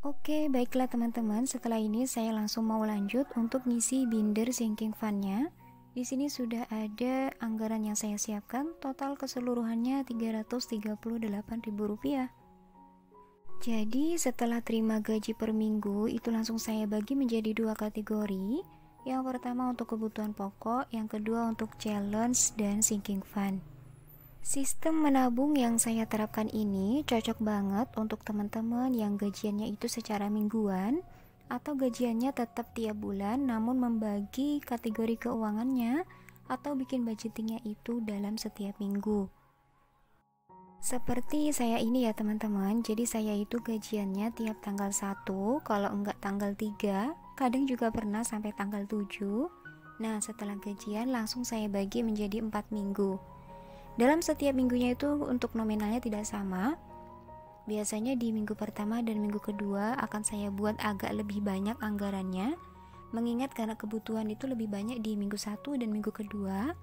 Oke, baiklah teman-teman. Setelah ini saya langsung mau lanjut untuk ngisi binder sinking fund-nya. Di sini sudah ada anggaran yang saya siapkan, total keseluruhannya Rp338.000. Jadi setelah terima gaji per minggu, itu langsung saya bagi menjadi 2 kategori. Yang pertama untuk kebutuhan pokok, yang kedua untuk challenge dan sinking fund. Sistem menabung yang saya terapkan ini cocok banget untuk teman-teman yang gajiannya itu secara mingguan atau gajiannya tetap tiap bulan namun membagi kategori keuangannya atau bikin budgetingnya itu dalam setiap minggu. Seperti saya ini ya teman-teman, jadi saya itu gajiannya tiap tanggal 1, kalau enggak tanggal 3, kadang juga pernah sampai tanggal 7. Nah setelah gajian langsung saya bagi menjadi 4 minggu. Dalam setiap minggunya itu untuk nominalnya tidak sama. Biasanya di minggu pertama dan minggu kedua akan saya buat agak lebih banyak anggarannya, mengingat karena kebutuhan itu lebih banyak di minggu 1 dan minggu kedua.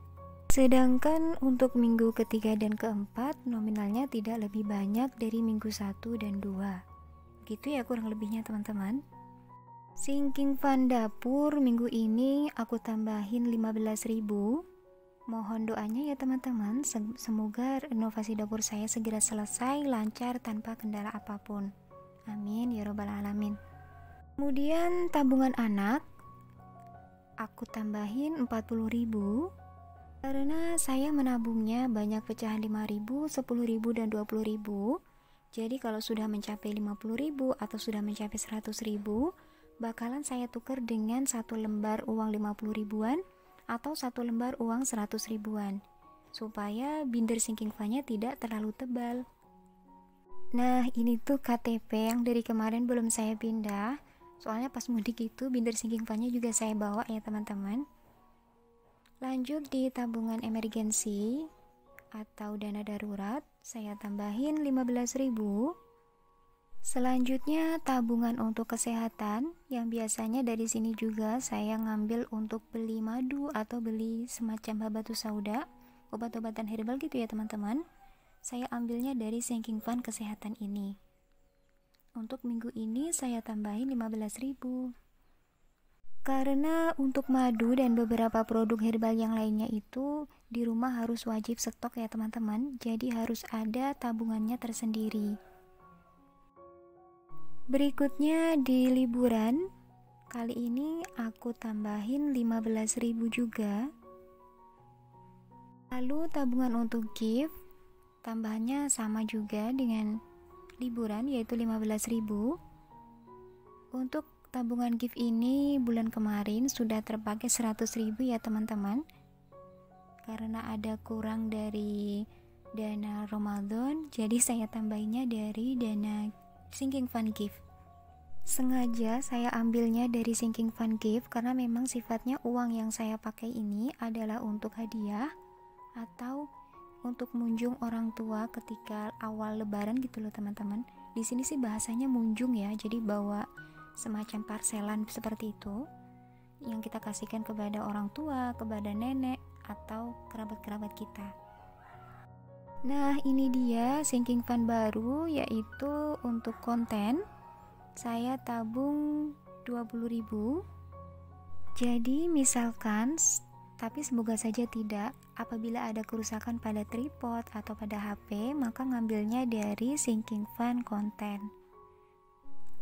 Sedangkan untuk minggu ketiga dan keempat nominalnya tidak lebih banyak dari minggu 1 dan 2. Gitu ya kurang lebihnya teman-teman. Sinking fund dapur minggu ini aku tambahin 15.000. Mohon doanya ya teman-teman, semoga renovasi dapur saya segera selesai lancar tanpa kendala apapun. Amin ya robbal alamin. Kemudian tabungan anak aku tambahin 40.000 karena saya menabungnya banyak pecahan 5.000, 10.000 dan 20.000. Jadi kalau sudah mencapai 50.000 atau sudah mencapai 100.000, bakalan saya tukar dengan satu lembar uang 50 ribuan atau satu lembar uang 100 ribuan supaya binder sinking fund-nya tidak terlalu tebal. Nah ini tuh KTP yang dari kemarin belum saya pindah, soalnya pas mudik itu binder sinking fund-nya juga saya bawa ya teman-teman. Lanjut di tabungan emergensi atau dana darurat saya tambahin 15.000. Selanjutnya tabungan untuk kesehatan yang biasanya dari sini juga saya ngambil untuk beli madu atau beli semacam habatus sauda, obat-obatan herbal gitu ya teman-teman. Saya ambilnya dari sinking fund kesehatan ini. Untuk minggu ini saya tambahin 15.000. Karena untuk madu dan beberapa produk herbal yang lainnya itu di rumah harus wajib stok ya teman-teman, jadi harus ada tabungannya tersendiri. Berikutnya di liburan, kali ini aku tambahin 15.000 juga. Lalu tabungan untuk gift, tambahannya sama juga dengan liburan yaitu 15.000. Untuk tabungan gift ini bulan kemarin sudah terpakai 100.000 ya teman-teman. Karena ada kurang dari dana Ramadan, jadi saya tambahinnya dari dana sinking fund gift. Sengaja saya ambilnya dari sinking fund gift karena memang sifatnya uang yang saya pakai ini adalah untuk hadiah atau untuk munjung orang tua ketika awal lebaran gitu loh teman-teman. Di sini sih bahasanya munjung ya, jadi bawa semacam parselan seperti itu yang kita kasihkan kepada orang tua, kepada nenek atau kerabat-kerabat kita. Nah ini dia sinking fund baru, yaitu untuk konten saya tabung 20.000. Jadi misalkan, tapi semoga saja tidak, apabila ada kerusakan pada tripod atau pada HP, maka ngambilnya dari sinking fund konten.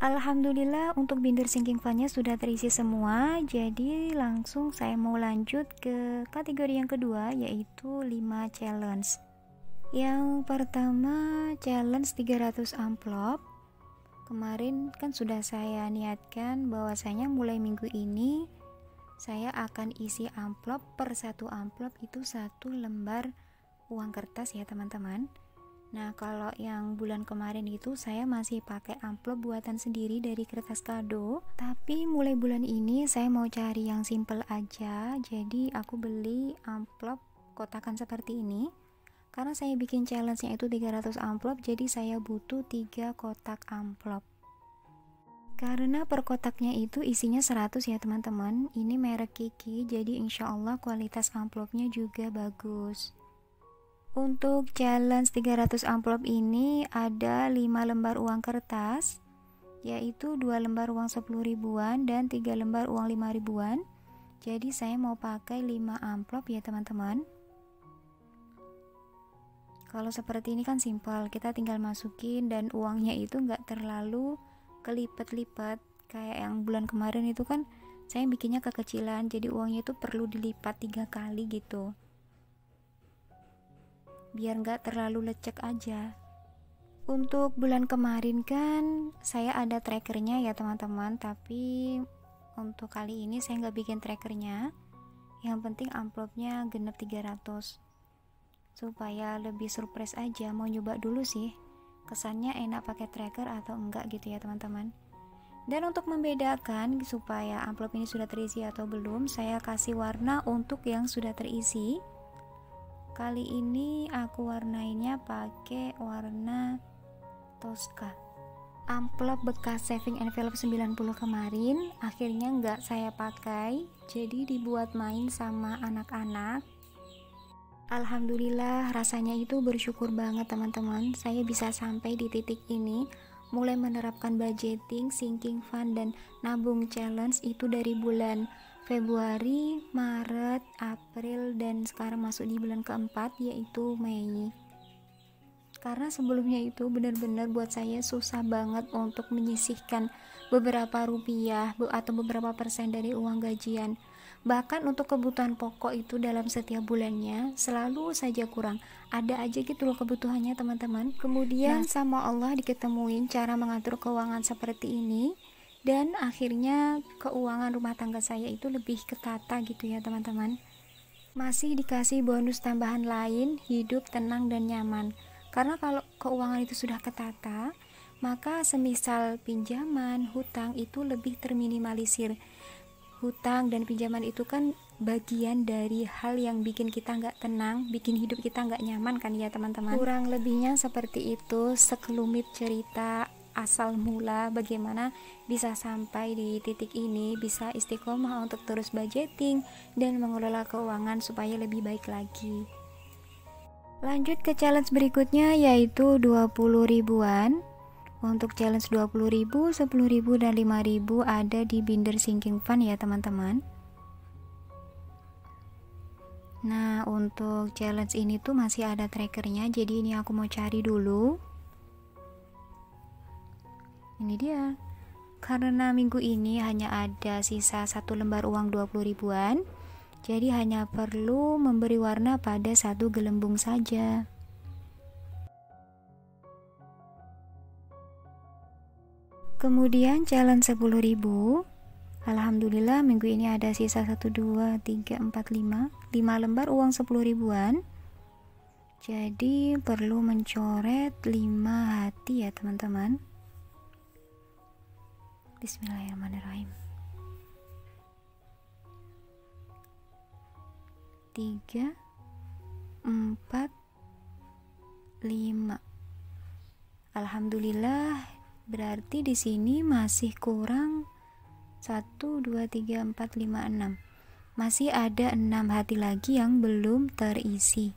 Alhamdulillah untuk binder sinking fund-nya sudah terisi semua, jadi langsung saya mau lanjut ke kategori yang kedua, yaitu 5 challenge. Yang pertama challenge 300 amplop. Kemarin kan sudah saya niatkan bahwasanya mulai minggu ini saya akan isi amplop, per satu amplop itu satu lembar uang kertas ya teman-teman. Nah kalau yang bulan kemarin itu saya masih pakai amplop buatan sendiri dari kertas kado, tapi mulai bulan ini saya mau cari yang simple aja, jadi aku beli amplop kotakan seperti ini. Karena saya bikin challenge-nya itu 300 amplop, jadi saya butuh 3 kotak amplop. Karena per kotaknya itu isinya 100 ya teman-teman. Ini merek Kiki, jadi insya Allah kualitas amplopnya juga bagus. Untuk challenge 300 amplop ini ada 5 lembar uang kertas. yaitu 2 lembar uang 10 ribuan dan 3 lembar uang 5 ribuan. Jadi saya mau pakai 5 amplop ya teman-teman. Kalau seperti ini kan simpel, kita tinggal masukin dan uangnya itu nggak terlalu kelipet-lipat kayak yang bulan kemarin itu kan saya bikinnya kekecilan, jadi uangnya itu perlu dilipat 3 kali gitu, biar nggak terlalu lecek aja. Untuk bulan kemarin kan saya ada trackernya ya teman-teman, tapi untuk kali ini saya nggak bikin trackernya. Yang penting amplopnya genep 300 supaya lebih surprise aja. Mau nyoba dulu sih kesannya enak pakai tracker atau enggak gitu ya teman-teman. Dan untuk membedakan supaya amplop ini sudah terisi atau belum, saya kasih warna untuk yang sudah terisi. Kali ini aku warnainya pakai warna Tosca. Amplop bekas saving envelope 90 kemarin akhirnya nggak saya pakai, jadi dibuat main sama anak-anak. Alhamdulillah rasanya itu bersyukur banget teman-teman, saya bisa sampai di titik ini, mulai menerapkan budgeting, sinking fund, dan nabung challenge itu dari bulan Februari, Maret, April, dan sekarang masuk di bulan keempat yaitu Mei. Karena sebelumnya itu benar-benar buat saya susah banget untuk menyisihkan beberapa rupiah atau beberapa persen dari uang gajian. Bahkan untuk kebutuhan pokok itu dalam setiap bulannya selalu saja kurang. Ada aja gitu loh kebutuhannya teman-teman. Kemudian sama Allah diketemuin cara mengatur keuangan seperti ini, dan akhirnya keuangan rumah tangga saya itu lebih ketata gitu ya teman-teman. Masih dikasih bonus tambahan lain, hidup tenang dan nyaman. Karena kalau keuangan itu sudah ketata, maka semisal pinjaman, hutang itu lebih terminimalisir. Hutang dan pinjaman itu kan bagian dari hal yang bikin kita nggak tenang, bikin hidup kita nggak nyaman kan ya teman-teman. Kurang lebihnya seperti itu, sekelumit cerita asal mula bagaimana bisa sampai di titik ini, bisa istiqomah untuk terus budgeting dan mengelola keuangan supaya lebih baik lagi. Lanjut ke challenge berikutnya yaitu 20 ribuan. Untuk challenge 20 ribu, 10 ribu, dan 5 ribu ada di binder sinking fund ya teman-teman. Nah untuk challenge ini tuh masih ada trackernya, jadi ini aku mau cari dulu. Ini dia. Karena minggu ini hanya ada sisa 1 lembar uang 20 ribuan, jadi hanya perlu memberi warna pada 1 gelembung saja. Kemudian challenge 10 ribu. Alhamdulillah minggu ini ada sisa 1, 2, 3, 4, 5 lembar uang 10 ribuan. Jadi perlu mencoret 5 hati ya teman-teman. Bismillahirrahmanirrahim. 3, 4, 5. Alhamdulillah, berarti di sini masih kurang 1, 2, 3, 4, 5, 6. Masih ada 6 hati lagi yang belum terisi.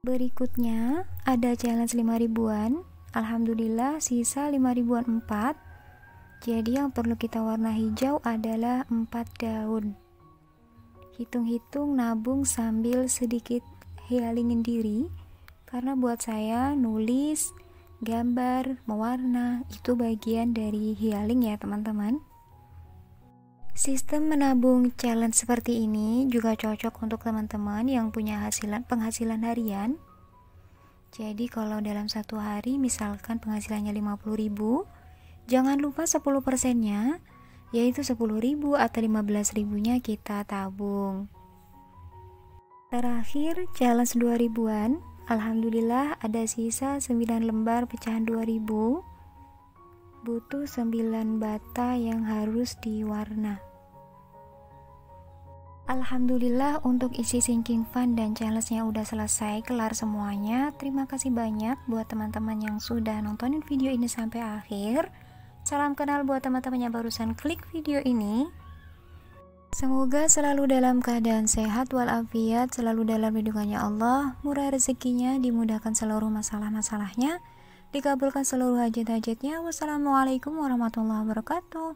Berikutnya ada challenge 5 ribuan. Alhamdulillah sisa 5 ribuan 4. Jadi yang perlu kita warna hijau adalah 4 daun. Hitung-hitung nabung sambil sedikit healingin diri, karena buat saya nulis, gambar, mewarna itu bagian dari healing ya teman-teman. Sistem menabung challenge seperti ini juga cocok untuk teman-teman yang punya penghasilan harian. Jadi kalau dalam satu hari misalkan penghasilannya 50.000, jangan lupa 10%-nya, yaitu 10.000 atau 15.000-nya kita tabung. Terakhir challenge 2 ribuan. Alhamdulillah ada sisa 9 lembar pecahan 2000. Butuh 9 bata yang harus diwarna. Alhamdulillah untuk isi sinking fund dan challenge-nya udah selesai, kelar semuanya. Terima kasih banyak buat teman-teman yang sudah nontonin video ini sampai akhir. Salam kenal buat teman-teman yang barusan klik video ini. Semoga selalu dalam keadaan sehat walafiat, selalu dalam lindungannya Allah, murah rezekinya, dimudahkan seluruh masalah-masalahnya, dikabulkan seluruh hajat-hajatnya. Wassalamualaikum warahmatullahi wabarakatuh.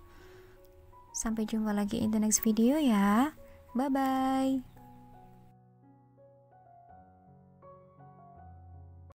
Sampai jumpa lagi in the next video ya. Bye bye.